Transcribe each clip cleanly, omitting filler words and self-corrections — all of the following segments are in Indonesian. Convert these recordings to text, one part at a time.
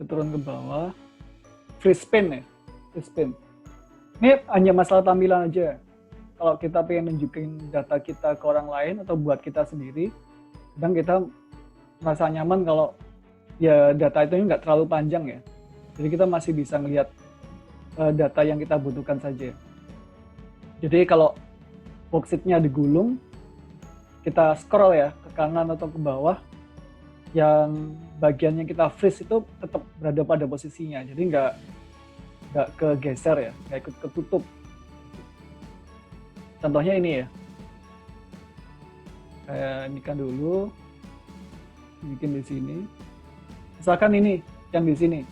Kita turun ke bawah. Freeze spin ya. Freeze spin. Ini hanya masalah tampilan aja. Kalau kita pengen nunjukin data kita ke orang lain atau buat kita sendiri, kadang kita merasa nyaman kalau ya data itu nggak terlalu panjang ya. Jadi kita masih bisa ngelihat data yang kita butuhkan saja. Jadi kalau worksheet-nya digulung, kita scroll ya ke kanan atau ke bawah, yang bagian yang kita freeze itu tetap berada pada posisinya. Jadi nggak kegeser ya, nggak ikut ketutup. Contohnya ini ya. Saya ini kan dulu, bikin di sini. Misalkan ini yang di sini.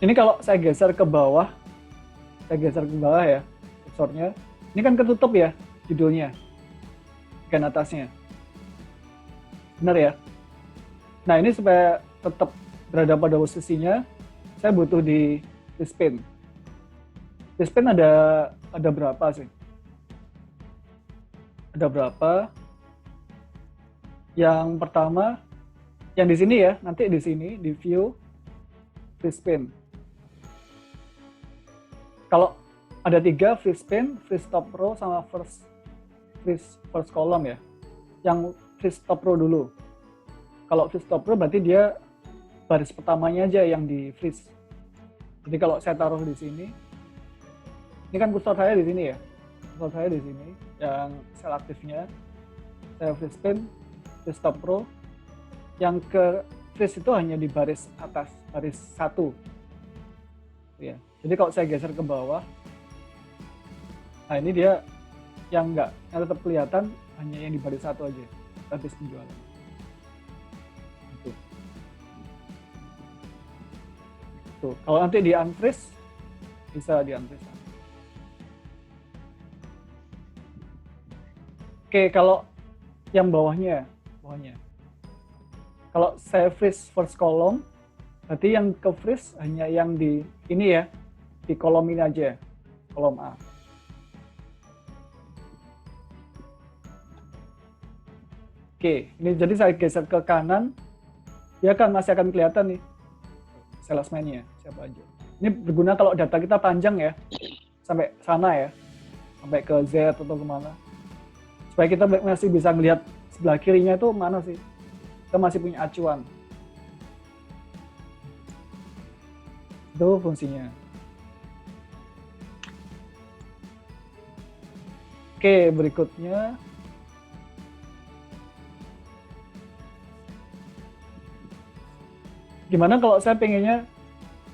Ini kalau saya geser ke bawah ya, kursornya. Ini kan ketutup ya judulnya, bagian atasnya. Benar ya? Nah ini supaya tetap berada pada posisinya, saya butuh di spin. Di spin ada berapa sih? Ada berapa? Yang pertama, yang di sini ya, nanti di sini di view, free spin. Kalau ada 3, free spin, free stop row, sama first column ya. Yang free stop row dulu. Kalau free stop row berarti dia baris pertamanya aja yang di freeze. Jadi kalau saya taruh di sini, ini kan kursor saya di sini ya. Kursor saya di sini, yang sel aktifnya, saya free spin, free stop row. Yang ke freeze itu hanya di baris atas, baris 1. Ya. Jadi kalau saya geser ke bawah, nah ini dia yang tetap kelihatan hanya yang di baris 1 aja, baris penjualan. Tuh, kalau nanti di unfreeze, bisa di unfreeze. Oke, kalau yang bawahnya. Kalau saya freeze first column, berarti yang ke freeze hanya yang di ini ya, di kolom ini aja, kolom A. Oke, ini jadi saya geser ke kanan, dia kan masih akan kelihatan nih salesman-nya siapa aja. Ini berguna kalau data kita panjang ya, sampai sana ya, sampai ke Z atau kemana, supaya kita masih bisa melihat sebelah kirinya itu mana sih, kita masih punya acuan. Itu fungsinya. Oke, berikutnya gimana kalau saya pengennya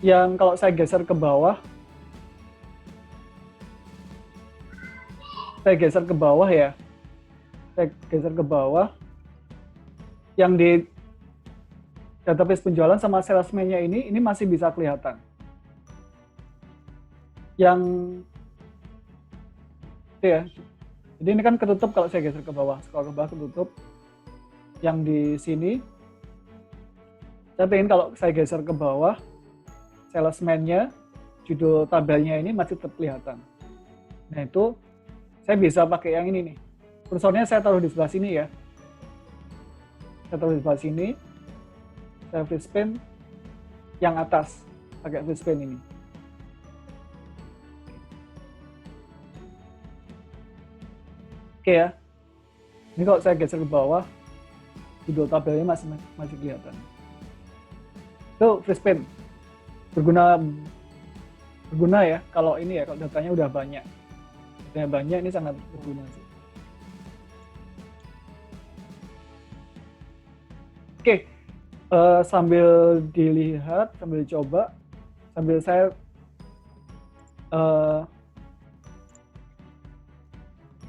yang kalau saya geser ke bawah, ya, saya geser ke bawah, yang di database penjualan sama salesman-nya ini masih bisa kelihatan. Yang itu ya, jadi ini kan ketutup kalau saya geser ke bawah, scroll ke bawah ketutup. Yang di sini, saya pengen kalau saya geser ke bawah, salesman-nya, judul tabelnya ini masih tetap kelihatan. Nah itu, saya bisa pakai yang ini nih. Kursornya saya taruh di sebelah sini ya. Saya taruh di sebelah sini, saya free spin, yang atas, pakai free spin ini. Oke ya, ini kalau saya geser ke bawah, judul tabelnya masih kelihatan. Itu free spin, berguna ya kalau ini ya, kalau datanya udah banyak. Datanya banyak, ini sangat berguna sih. Oke, sambil dilihat, sambil coba, sambil saya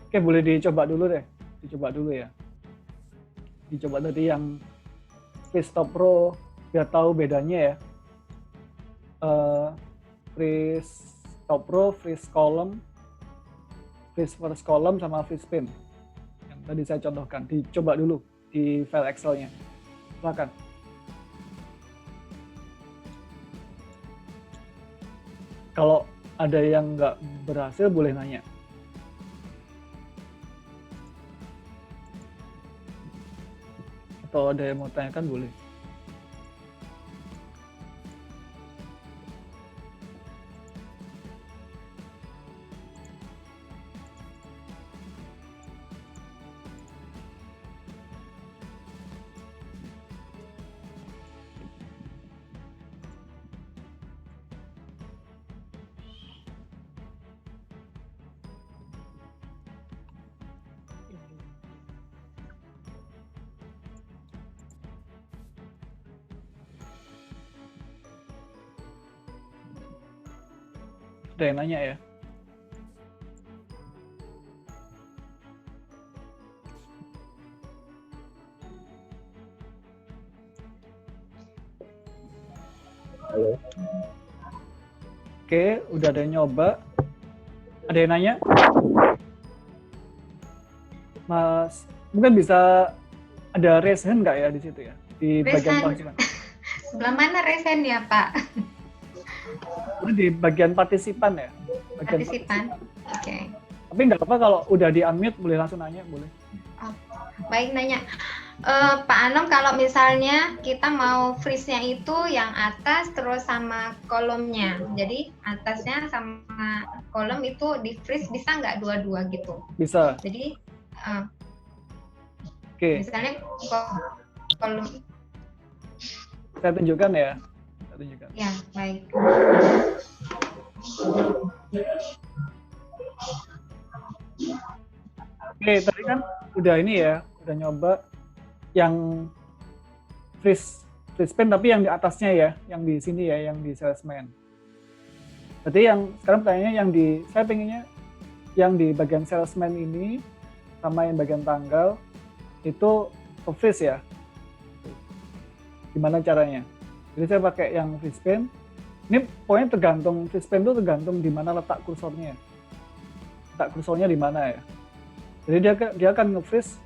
oke, boleh dicoba dulu deh. Dicoba dulu ya. Dicoba tadi yang free stop row, biar tahu bedanya ya. Free stop row, free column, free first column, sama free spin. Yang tadi saya contohkan. Dicoba dulu di file Excel-nya. Silakan. Kalau ada yang nggak berhasil, boleh nanya. Atau ada yang mau tanyakan, boleh. Ada yang nanya ya? Halo. Oke, udah ada yang nyoba. Ada yang nanya? Mas, mungkin bisa ada raise hand nggak ya di situ ya? Di bagian partisipan. Sebelah mana resen ya, Pak? Di bagian partisipan ya? Partisipan. Oke. Tapi nggak apa kalau udah di unmute boleh langsung nanya, boleh. Oh, baik, nanya. Pak Anom, kalau misalnya kita mau freeze-nya itu yang atas terus sama kolomnya, jadi atasnya sama kolom itu di freeze bisa nggak dua-dua gitu? Bisa. Jadi Oke. misalnya kolom. Saya tunjukkan ya. Saya tunjukkan. Ya, baik. Oke, tadi kan udah ini ya, udah nyoba yang freeze pen tapi yang di atasnya ya, yang di sini ya, yang di salesman. Berarti yang sekarang pertanyaannya saya pengennya yang di bagian salesman ini sama yang bagian tanggal itu freeze ya. Gimana caranya? Jadi saya pakai yang freeze pen. Ini poinnya tergantung freeze pen itu tergantung di mana letak kursornya. Letak kursornya di mana ya? Jadi dia akan nge-freeze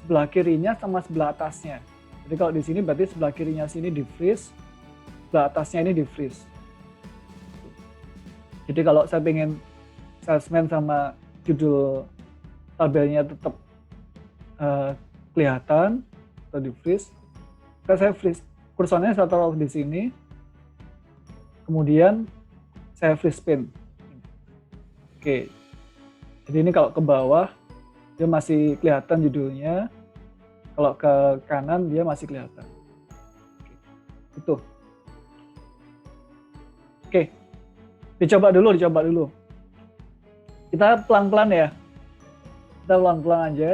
sebelah kirinya sama sebelah atasnya. Jadi kalau di sini berarti sebelah kirinya sini di freeze, sebelah atasnya ini di freeze. Jadi kalau saya pengen salesman sama judul tabelnya tetap kelihatan atau di freeze, saya freeze kursornya saya taruh di sini, kemudian saya freeze pin. Oke, jadi ini kalau ke bawah dia masih kelihatan judulnya, kalau ke kanan dia masih kelihatan. Itu. Oke, dicoba dulu. Kita pelan-pelan ya, kita pelan-pelan aja,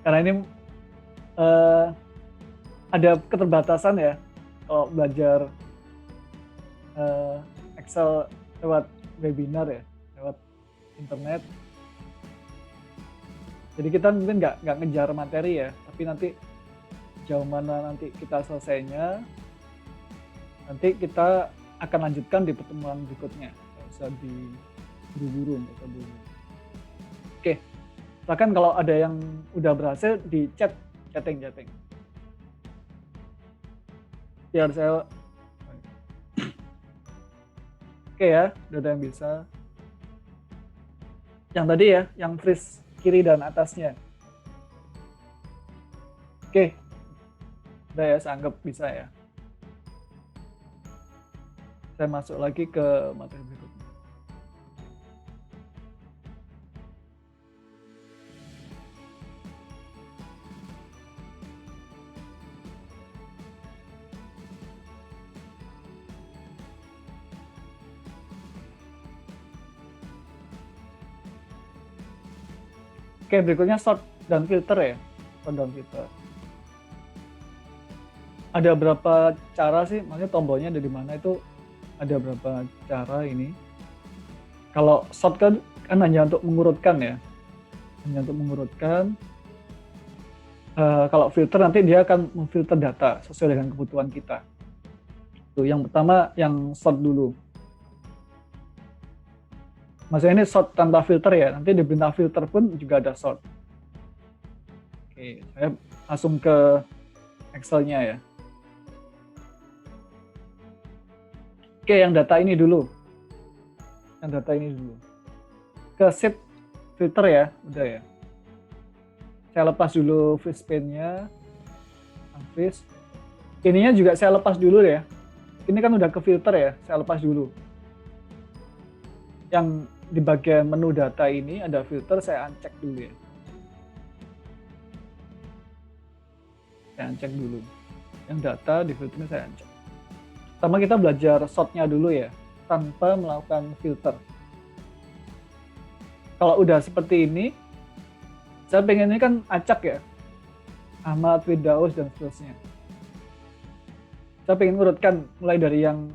karena ini ada keterbatasan ya kalau belajar Excel lewat webinar ya, lewat internet. Jadi kita mungkin nggak ngejar materi ya, tapi nanti jauh mana nanti kita selesainya, nanti kita akan lanjutkan di pertemuan berikutnya. Nggak usah buru-buru. Oke, silakan kalau ada yang udah berhasil di chatting. Biar saya. Oke ya, udah ada yang bisa. Yang tadi ya, yang freeze kiri dan atasnya. Oke, udah ya, saya anggap bisa ya. Saya masuk lagi ke materi berikutnya. Oke, berikutnya sort dan filter ya. Sort dan filter. Ada berapa cara sih? Maksudnya tombolnya ada di mana itu? Ada berapa cara ini? Kalau sort kan hanya untuk mengurutkan ya. Hanya untuk mengurutkan. Kalau filter nanti dia akan memfilter data sesuai dengan kebutuhan kita. Tuh, yang pertama yang sort dulu. Maksudnya ini sort tanpa filter ya, nanti di perintah filter pun juga ada sort. Oke, saya langsung ke Excel-nya ya. Oke, yang data ini dulu. Ke sheet filter ya, udah ya. Saya lepas dulu freeze pen-nya. Freeze. Ininya juga saya lepas dulu ya. Ini kan udah ke filter ya, saya lepas dulu. Yang di bagian menu data ini ada filter, saya uncheck dulu ya. Saya uncheck dulu. Yang data di filternya saya uncheck. Pertama kita belajar sort-nya dulu ya, tanpa melakukan filter. Kalau udah seperti ini, saya pengen ini kan acak ya. Ahmad, Firdaus, dan seterusnya. Saya pengen urutkan mulai dari yang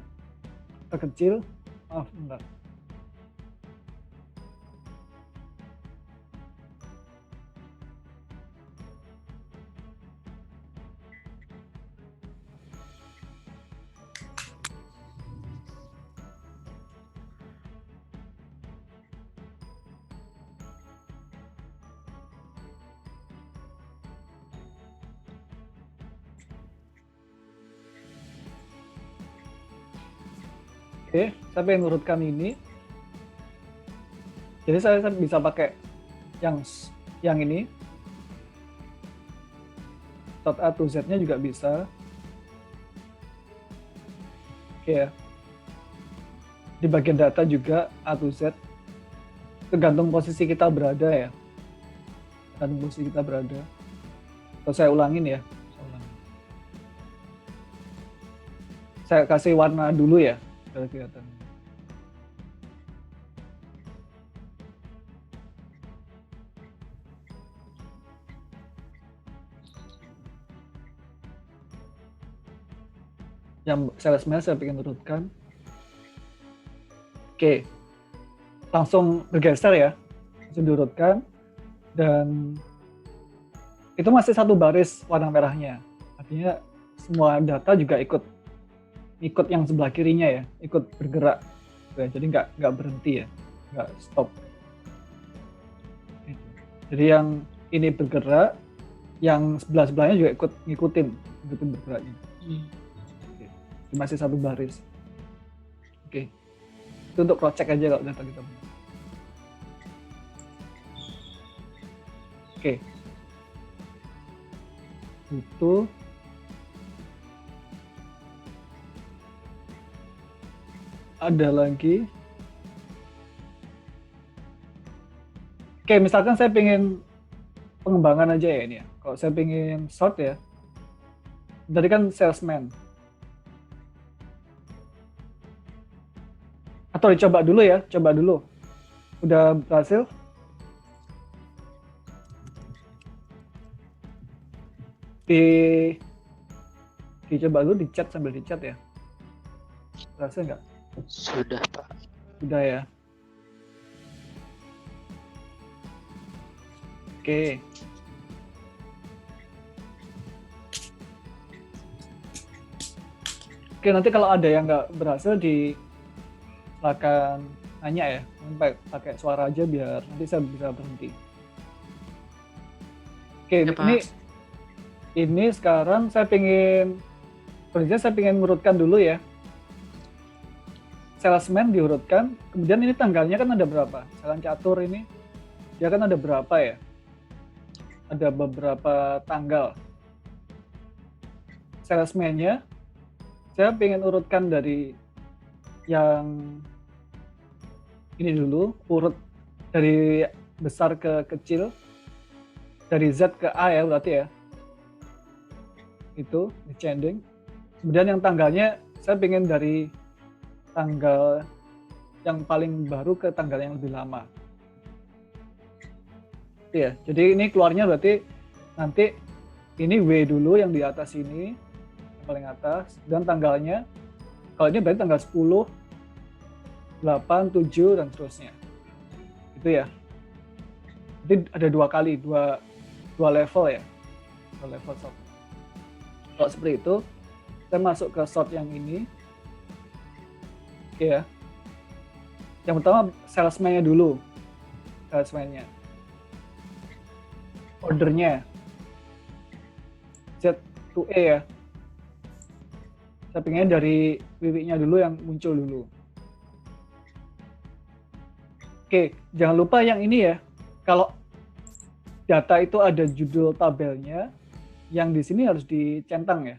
terkecil Maaf, bentar. Oke, saya pengen urutkan ini. Jadi saya bisa pakai yang ini. Start A to Z-nya juga bisa. Oke ya. Di bagian data juga A to Z. Tergantung posisi kita berada ya. Tergantung posisi kita berada. Atau saya ulangin ya. Saya kasih warna dulu ya. Biar kelihatan. Yang salesman saya pengen urutkan. Oke. Langsung bergeser ya. Langsung diurutkan. Dan itu masih satu baris warna merahnya. Artinya semua data juga ikut yang sebelah kirinya ya, ikut bergerak. Jadi nggak berhenti ya, nggak stop. Jadi yang ini bergerak, yang sebelah-sebelahnya juga ikut ngikutin bergeraknya. Oke. Masih satu baris. Oke. Itu untuk cross check aja kalau data kita benar. Oke. Itu ada lagi. Oke, misalkan saya pengen pengembangan aja ya ini ya. Kalau saya pengen sort ya, tadi kan salesman. Atau dicoba dulu ya, coba dulu. Udah berhasil? Dicoba dulu, di chat sambil di chat ya. Berhasil nggak? Sudah, Pak. Sudah ya. Oke. Oke, nanti kalau ada yang nggak berhasil silakan nanya ya. Pakai suara aja biar nanti saya bisa berhenti. Oke, Ya, ini sekarang saya pengen urutkan dulu ya. Salesman diurutkan, kemudian ini tanggalnya kan ada berapa? Jalan catur ini, dia kan ada berapa ya? Ada beberapa tanggal. Salesman-nya, saya pengen urutkan dari yang ini dulu, urut dari besar ke kecil, dari Z ke A ya berarti ya. Itu, descending. Kemudian yang tanggalnya, saya pengen dari tanggal yang paling baru ke tanggal yang lebih lama. Ya, jadi ini keluarnya berarti nanti ini W dulu yang di atas ini, yang paling atas, dan tanggalnya, kalau ini berarti tanggal 10, 8, 7, dan seterusnya. Itu ya. Jadi ada dua level ya. Dua level sort. Kalau seperti itu, saya masuk ke sort yang ini. Oke ya. Yang pertama salesman-nya dulu. Salesman-nya. Ordernya. Z to E ya. Saya pengen dari wiwinya dulu yang muncul dulu. Oke, jangan lupa yang ini ya. Kalau data itu ada judul tabelnya, yang di sini harus dicentang ya.